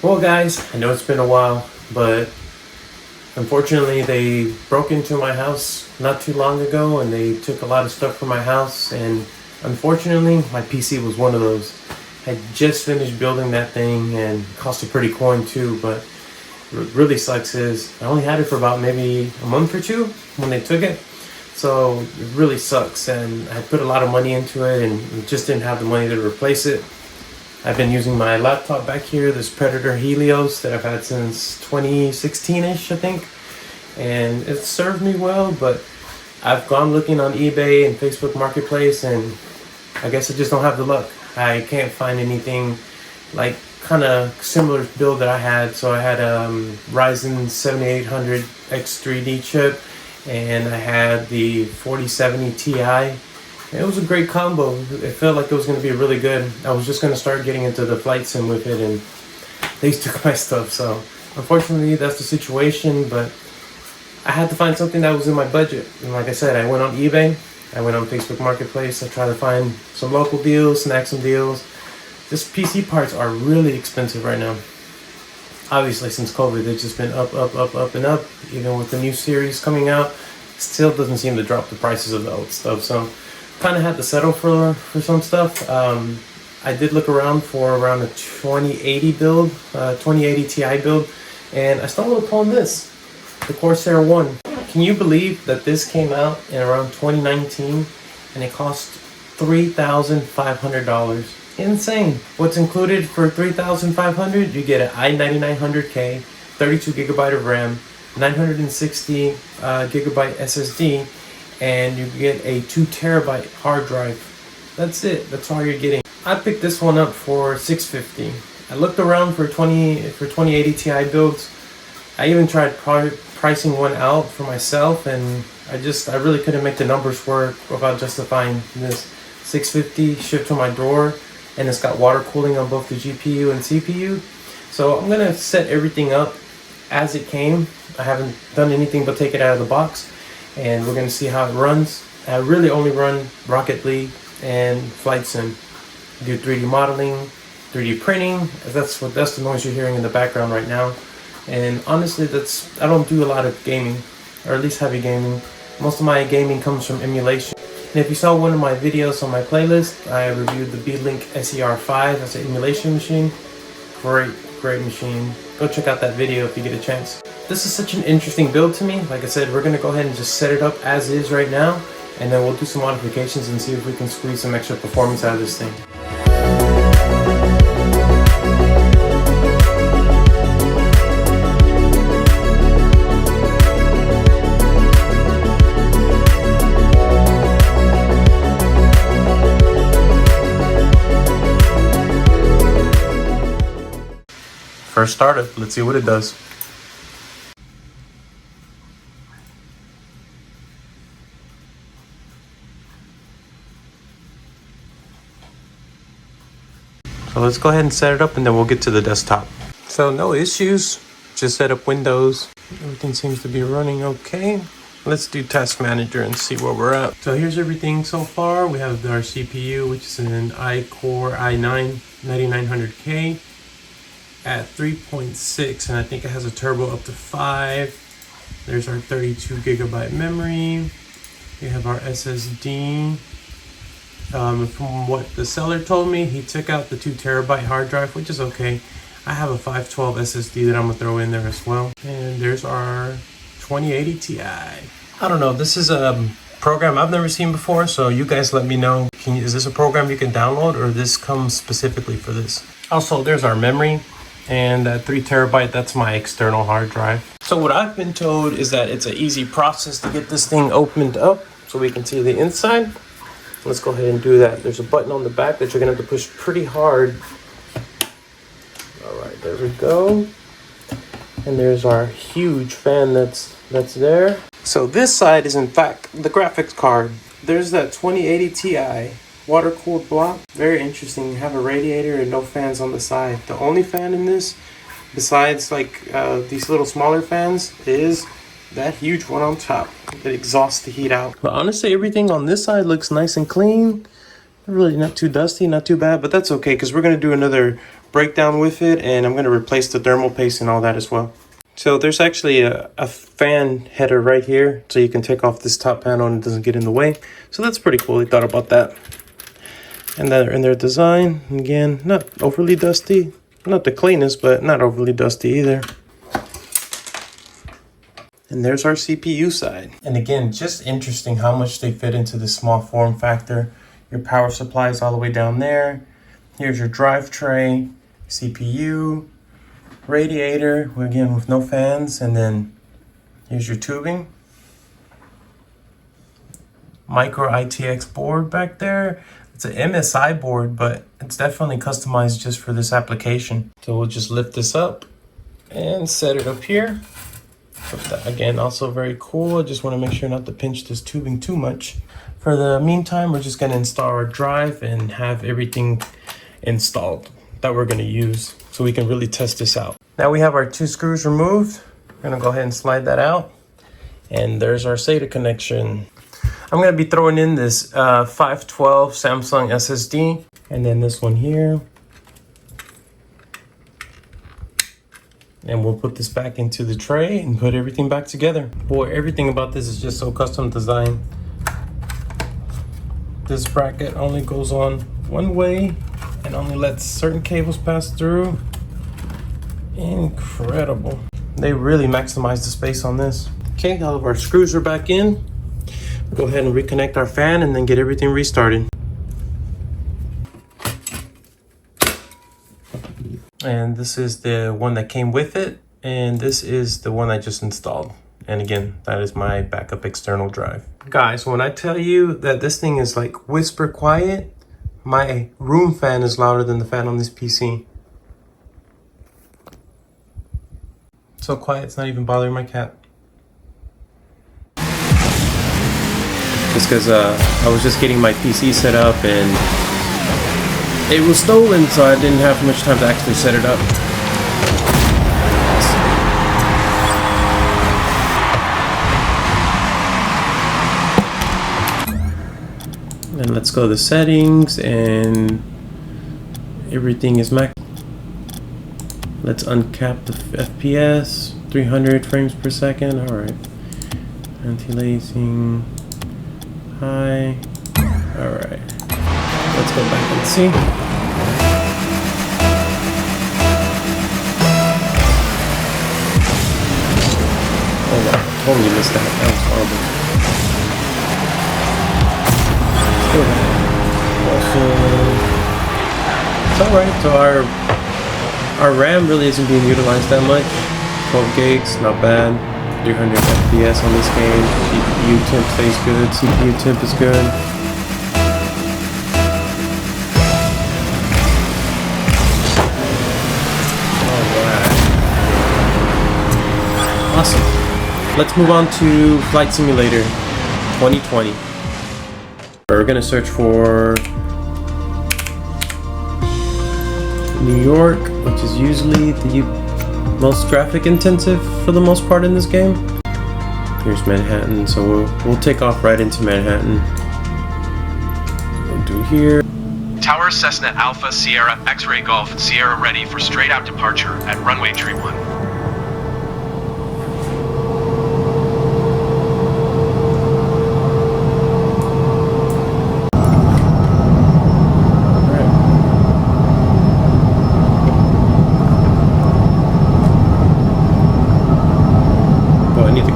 Well guys, I know it's been a while, but unfortunately they broke into my house not too long ago and they took a lot of stuff from my house, and unfortunately my PC was one of those. I just finished building that thing and it cost a pretty coin too, but what really sucks is I only had it for about maybe a month or two when they took it. So it really sucks, and I put a lot of money into it and just didn't have the money to replace it. I've been using my laptop back here, this Predator Helios that I've had since 2016-ish, I think. And it served me well, but I've gone looking on eBay and Facebook Marketplace, and I guess I just don't have the luck. I can't find anything like kind of similar build that I had. So I had a Ryzen 7800 X3D chip, and I had the 4070 Ti. It was a great combo. It felt like it was going to be really good. I was just going to start getting into the flight sim with it, and they took my stuff. So unfortunately, that's the situation, but I had to find something that was in my budget. And like I said, I went on eBay, I went on Facebook Marketplace, I tried to find some local deals, snag some deals. Just PC parts are really expensive right now. Obviously, since COVID, they've just been up, and up. Even with the new series coming out, still doesn't seem to drop the prices of the old stuff. So kind of had to settle for some stuff. I did look around for around a 2080 build, 2080 Ti build, and I stumbled upon this, the CORSAIR ONE. Can you believe that this came out in around 2019 and it cost $3,500? Insane. What's included for $3,500? You get an i165K, 32 gigabyte of RAM, 960 gigabyte SSD, and you get a 2 terabyte hard drive. That's it. That's all you're getting. I picked this one up for $650. I looked around for 2080 Ti builds. I even tried pricing one out for myself, and I really couldn't make the numbers work without justifying this. $650 shipped to my door, and it's got water cooling on both the GPU and CPU. So I'm gonna set everything up as it came. I haven't done anything but take it out of the box, and we're gonna see how it runs. I really only run Rocket League and Flight Sim. Do 3D modeling, 3D printing. That's the noise you're hearing in the background right now. And honestly, I don't do a lot of gaming, or at least heavy gaming. Most of my gaming comes from emulation. And if you saw one of my videos on my playlist, I reviewed the Beatlink SER5 as an emulation machine. Great machine. Go check out that video if you get a chance. This is such an interesting build to me. Like I said, we're gonna go ahead and just set it up as is right now, and then we'll do some modifications and see if we can squeeze some extra performance out of this thing. First startup, let's see what it does. So let's go ahead and set it up, and then we'll get to the desktop. So no issues, just set up Windows. Everything seems to be running okay. Let's do Task Manager and see where we're at. So here's everything so far. We have our CPU, which is an i-Core i9 9900K at 3.6, and I think it has a turbo up to 5. There's our 32 gigabyte memory. We have our SSD. From what the seller told me, he took out the 2 terabyte hard drive, which is okay. I have a 512 SSD that I'm gonna throw in there as well. And there's our 2080 Ti. I don't know, this is a program I've never seen before, so you guys let me know. Is this a program you can download, or this comes specifically for this? Also, there's our memory, and that 3 terabyte, that's my external hard drive. So what I've been told is that it's an easy process to get this thing opened up so we can see the inside. Let's go ahead and do that. There's a button on the back that you're gonna have to push pretty hard. All right, there we go. And there's our huge fan that's there. So this side is in fact the graphics card. There's that 2080 Ti water-cooled block. Very interesting. You have a radiator and no fans on the side. The only fan in this, besides like these little smaller fans, is that huge one on top that exhausts the heat out. But honestly, everything on this side looks nice and clean. Really not too dusty, not too bad, but that's okay because we're gonna do another breakdown with it, and I'm going to replace the thermal paste and all that as well. So there's actually a fan header right here, so you can take off this top panel and it doesn't get in the way. So that's pretty cool. They thought about that. And then in their design, again, not overly dusty. Not the cleanest, but not overly dusty either. And there's our CPU side. And again, just interesting how much they fit into this small form factor. Your power supply is all the way down there. Here's your drive tray, CPU, radiator, again with no fans, and then here's your tubing. Micro ITX board back there. It's an MSI board, but it's definitely customized just for this application. So we'll just lift this up and set it up here. But that, again, also very cool. I just want to make sure not to pinch this tubing too much. For the meantime, we're just going to install our drive and have everything installed that we're going to use so we can really test this out. Now we have our 2 screws removed. We're going to go ahead and slide that out. And there's our SATA connection. I'm going to be throwing in this 512 Samsung SSD, and then this one here. And we'll put this back into the tray and put everything back together. Boy, everything about this is just so custom designed. This bracket only goes on one way and only lets certain cables pass through. Incredible. They really maximize the space on this. Okay, all of our screws are back in. Go ahead and reconnect our fan and then get everything restarted. And this is the one that came with it, and this is the one I just installed. And again, that is my backup external drive. Guys, when I tell you that this thing is like whisper quiet, my room fan is louder than the fan on this PC. So quiet, it's not even bothering my cat. Just because I was just getting my PC set up and it was stolen, so I didn't have much time to actually set it up. And let's go to settings, and everything is max. Let's uncap the FPS, 300 frames per second. All right. Anti-aliasing, high. All right. Let's go back and see. Oh wow, totally missed that. That was horrible. Also, it's alright. So our RAM really isn't being utilized that much. 12 gigs, not bad. 300 FPS on this game. GPU temp stays good. CPU temp is good. Awesome. Let's move on to Flight Simulator 2020. We're going to search for New York, which is usually the most graphic intensive for the most part in this game. Here's Manhattan, so we'll take off right into Manhattan. We'll do here. Tower Cessna Alpha Sierra X-Ray Golf Sierra ready for straight out departure at runway 31.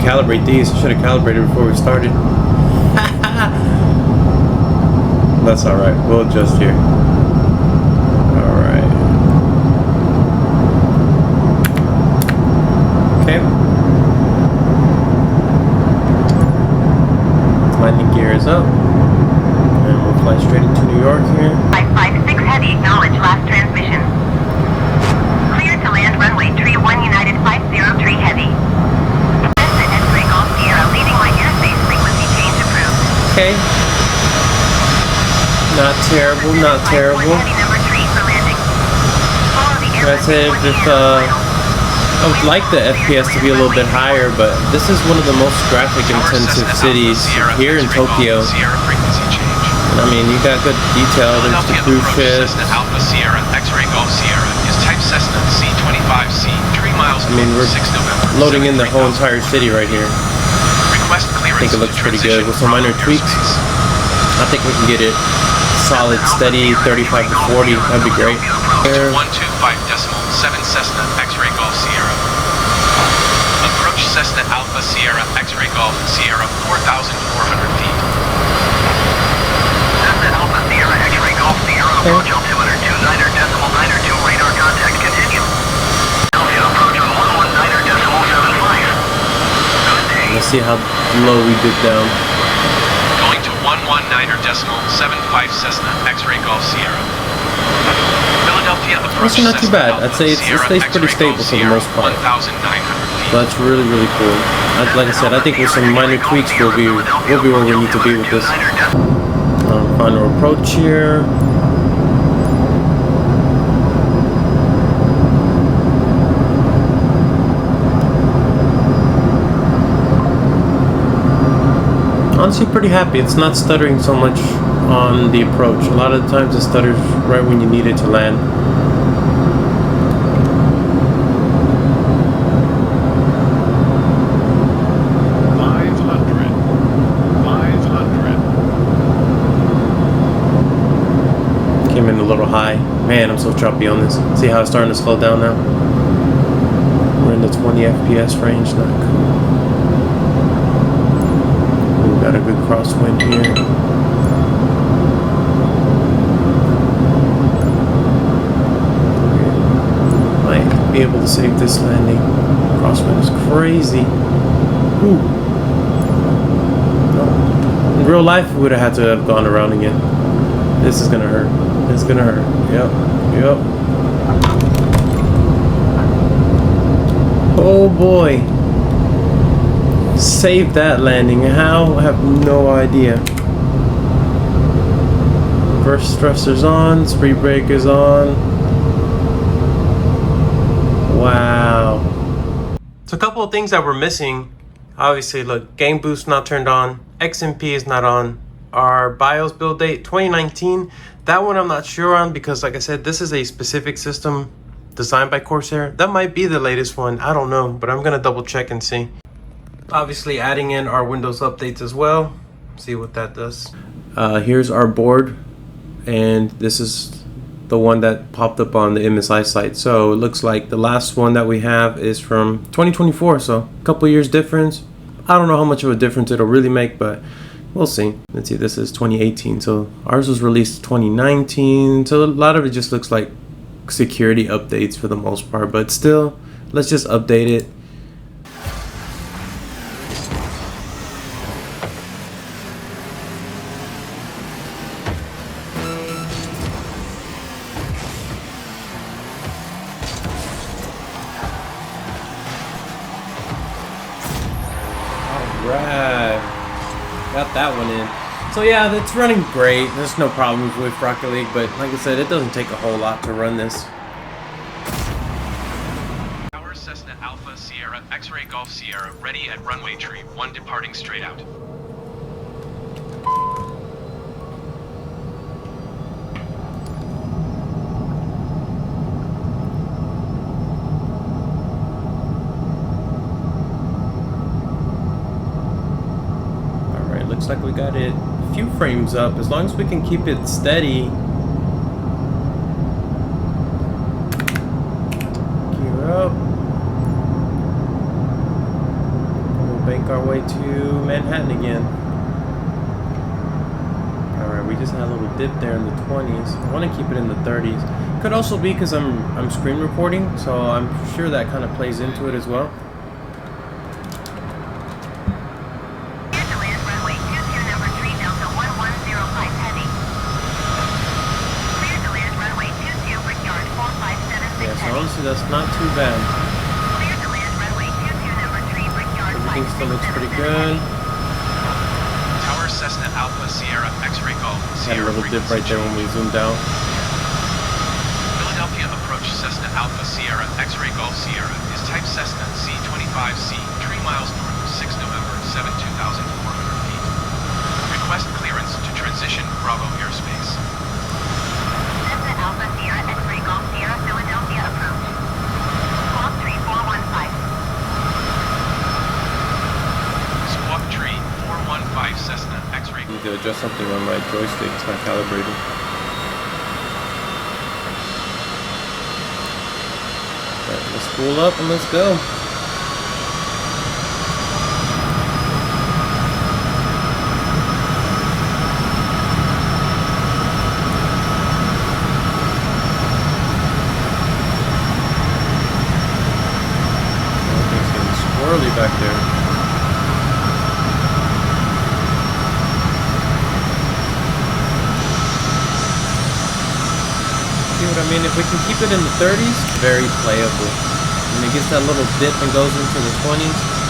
Calibrate these. I should have calibrated before we started. That's alright. We'll adjust here. Alright. Okay. Landing gear is up. And we'll fly straight into New York here. 556 Heavy, acknowledge last transmission. Clear to land runway 31 United 503 Heavy. Okay. Not terrible, not terrible. That's it. If I would like the FPS to be a little bit higher, but this is one of the most graphic intensive cities here in Tokyo. And I mean, you got good detail. There's the Philadelphia cruise approach ship. Cessna Alpha Sierra X-Ray Golf Sierra is type Cessna C25C, 3 miles I mean, we're 6 November. loading in the whole entire city right here. Request I clearance think it looks to pretty good transition with some minor Bravo tweaks. airspace. I think we can get it solid, steady, 35 to 40. That'd be great. 125.7 Cessna X-Ray Golf Sierra. Approach Cessna Alpha Sierra X-Ray Golf Sierra 4,400 feet. Cessna Alpha Sierra X-ray Golf Sierra approach altimeter 29.902 radar contact continue. Philadelphia approach 119.75. Let's see how low we dip down. Going to 119.75 Cessna X-Ray Golf Sierra. Philadelphia approach Actually, not too Cessna bad. Alpha I'd say it Sierra stays pretty X-ray stable Golf for the Sierra, most part. 1,900 feet. So that's really, really cool. Like I said, I think with some minor tweaks, we'll be where we need to be with this. Final approach here. Honestly, pretty happy. It's not stuttering so much on the approach. A lot of the times it stutters right when you need it to land. Came in a little high. Man, I'm so choppy on this. See how it's starting to slow down now? We're in the 20 FPS range. Not cool. We've got a good crosswind here. Might be able to save this landing. Crosswind is crazy. Ooh. No. In real life, we would have had to have gone around again. This is gonna hurt. It's gonna hurt. Yep. Yep. Oh boy. Save that landing. How? I have no idea. Reverse thrusters on. Speed brake is on. Wow. So a couple of things that we're missing. Obviously, look, game boost not turned on. XMP is not on. Our BIOS build date 2019. That one I'm not sure on because, like I said, this is a specific system designed by Corsair. That might be the latest one. I don't know, but I'm gonna double check and see. Obviously, adding in our Windows updates as well. See what that does. Here's our board, and this is the one that popped up on the MSI site. So it looks like the last one that we have is from 2024. So a couple years difference. I don't know how much of a difference it'll really make, but we'll see. Let's see, this is 2018, so ours was released 2019, so a lot of it just looks like security updates for the most part, but still, let's just update it. Alright. Got that one in. So yeah, that's running great. There's no problems with Rocket League, but like I said, it doesn't take a whole lot to run this. Tower Cessna Alpha Sierra X-Ray Golf Sierra ready at runway tree 1 departing straight out. Looks like we got it a few frames up. As long as we can keep it steady. Gear up. We'll bank our way to Manhattan again. Alright, we just had a little dip there in the 20s. I want to keep it in the 30s. Could also be because I'm screen recording, so I'm sure that kind of plays into it as well. Honestly, that's not too bad. Everything still looks pretty good. Tower Cessna Alpha Sierra X-Ray Golf Had a Sierra little dip right there when we zoomed out. Philadelphia approach Cessna Alpha Sierra X-Ray Golf Sierra is type Cessna C25C, 3 miles north of 6 November, 2,400 feet. Request clearance to transition Bravo adjust something on my joystick. It's not calibrated. Alright, let's spool up and let's go. Everything's getting squirrely back there. I mean, if we can keep it in the 30s, very playable. When it gets that little dip and goes into the 20s,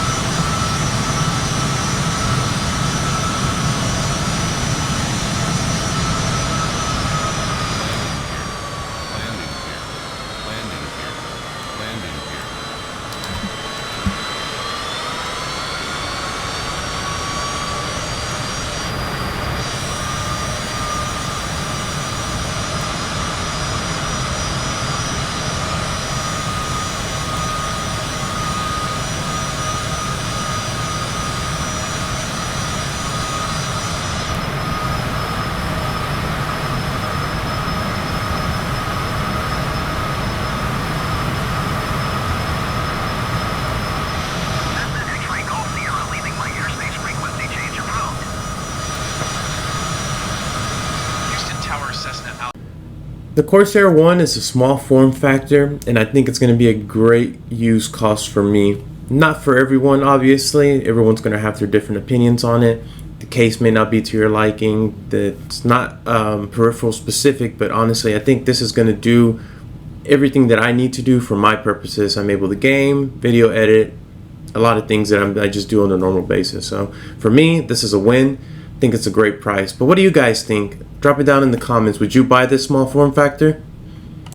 the Corsair One is a small form factor, and I think it's going to be a great use cost for me. Not for everyone, obviously. Everyone's going to have their different opinions on it. The case may not be to your liking. It's not peripheral specific, but honestly, I think this is going to do everything that I need to do for my purposes. I'm able to game, video edit, a lot of things that I just do on a normal basis. So for me, this is a win. I think it's a great price. But what do you guys think? Drop it down in the comments. Would you buy this small form factor?